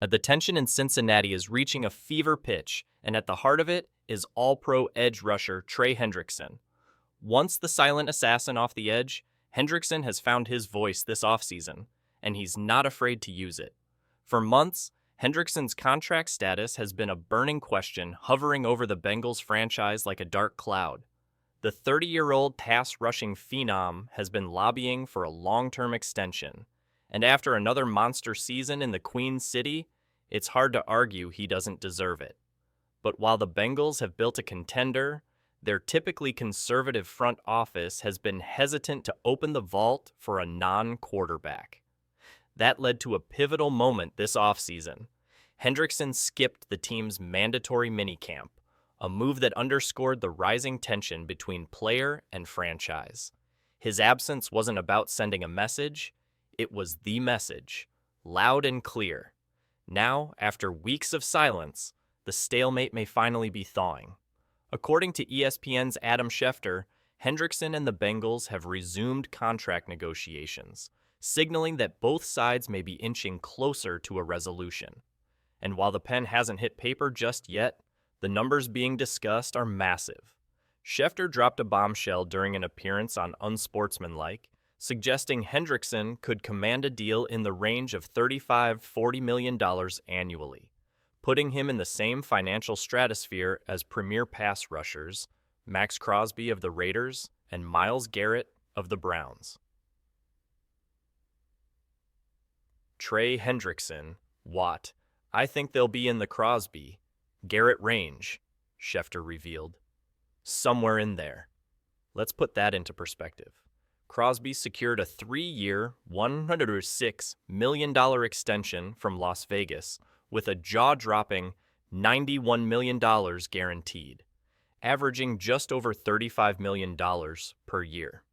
The tension in Cincinnati is reaching a fever pitch, and at the heart of it is all-pro edge rusher Trey Hendrickson. Once the silent assassin off the edge, Hendrickson has found his voice this offseason, and he's not afraid to use it. For months, Hendrickson's contract status has been a burning question hovering over the Bengals franchise like a dark cloud. The 30-year-old pass-rushing phenom has been lobbying for a long-term extension, and after another monster season in the Queen City, it's hard to argue he doesn't deserve it. But while the Bengals have built a contender, their typically conservative front office has been hesitant to open the vault for a non-quarterback. That led to a pivotal moment this offseason. Hendrickson skipped the team's mandatory minicamp, a move that underscored the rising tension between player and franchise. His absence wasn't about sending a message, it was the message, loud and clear. Now, after weeks of silence, the stalemate may finally be thawing. According to ESPN's Adam Schefter, Hendrickson and the Bengals have resumed contract negotiations, signaling that both sides may be inching closer to a resolution. And while the pen hasn't hit paper just yet, the numbers being discussed are massive. Schefter dropped a bombshell during an appearance on Unsportsmanlike, suggesting Hendrickson could command a deal in the range of $35–40 million annually, putting him in the same financial stratosphere as premier pass rushers, Maxx Crosby of the Raiders and Myles Garrett of the Browns. Trey Hendrickson, Watt. I think they'll be in the Crosby, Garrett range, Schefter revealed. Somewhere in there. Let's put that into perspective. Crosby secured a 3-year, $106 million extension from Las Vegas with a jaw-dropping $91 million guaranteed, averaging just over $35 million per year.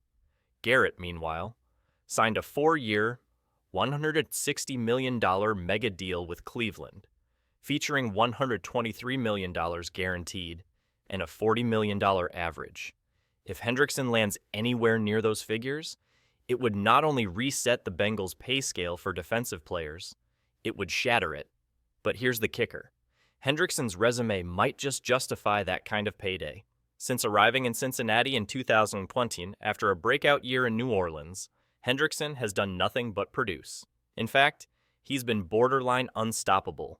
Garrett, meanwhile, signed a 4-year, $160 million mega deal with Cleveland, featuring $123 million guaranteed and a $40 million average. If Hendrickson lands anywhere near those figures, it would not only reset the Bengals' pay scale for defensive players, it would shatter it. But here's the kicker. Hendrickson's resume might just justify that kind of payday. Since arriving in Cincinnati in 2020 after a breakout year in New Orleans, Hendrickson has done nothing but produce. In fact, he's been borderline unstoppable.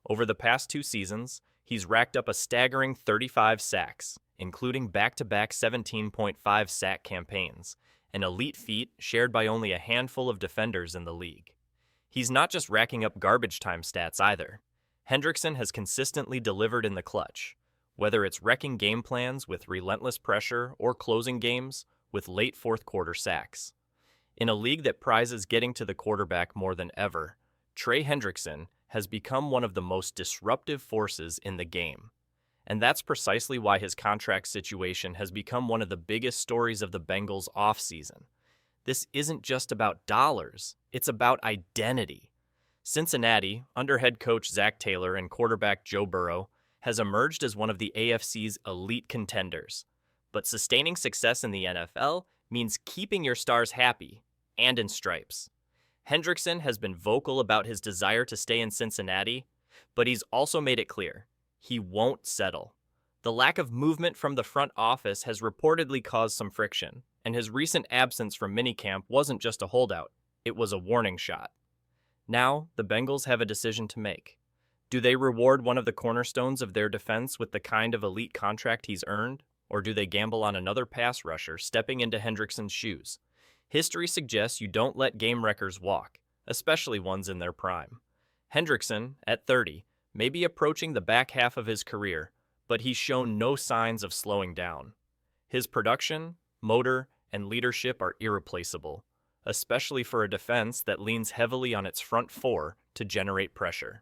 Over the past 2 seasons, he's racked up a staggering 35 sacks, including back-to-back 17.5 sack campaigns, an elite feat shared by only a handful of defenders in the league. He's not just racking up garbage time stats either. Hendrickson has consistently delivered in the clutch, whether it's wrecking game plans with relentless pressure or closing games with late fourth-quarter sacks. In a league that prizes getting to the quarterback more than ever, Trey Hendrickson has become one of the most disruptive forces in the game. And that's precisely why his contract situation has become one of the biggest stories of the Bengals' offseason. This isn't just about dollars, it's about identity. Cincinnati, under head coach Zach Taylor and quarterback Joe Burrow, has emerged as one of the AFC's elite contenders. But sustaining success in the NFL means keeping your stars happy and in stripes. Hendrickson has been vocal about his desire to stay in Cincinnati, but he's also made it clear he won't settle. The lack of movement from the front office has reportedly caused some friction, and his recent absence from minicamp wasn't just a holdout, it was a warning shot. Now, the Bengals have a decision to make. Do they reward one of the cornerstones of their defense with the kind of elite contract he's earned, or do they gamble on another pass rusher stepping into Hendrickson's shoes? History suggests you don't let game wreckers walk, especially ones in their prime. Hendrickson, at 30, may be approaching the back half of his career, but he's shown no signs of slowing down. His production, motor, and leadership are irreplaceable, especially for a defense that leans heavily on its front four to generate pressure.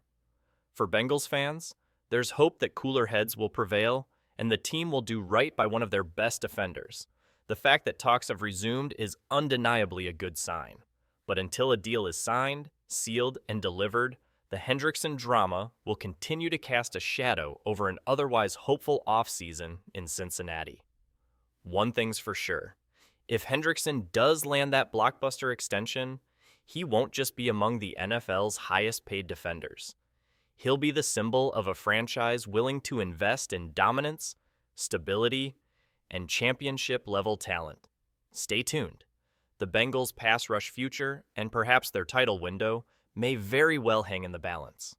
For Bengals fans, there's hope that cooler heads will prevail and the team will do right by one of their best defenders. The fact that talks have resumed is undeniably a good sign. But until a deal is signed, sealed, and delivered, the Hendrickson drama will continue to cast a shadow over an otherwise hopeful offseason in Cincinnati. One thing's for sure. If Hendrickson does land that blockbuster extension, he won't just be among the NFL's highest-paid defenders. He'll be the symbol of a franchise willing to invest in dominance, stability, and championship-level talent. Stay tuned. The Bengals' pass rush future, and perhaps their title window, may very well hang in the balance.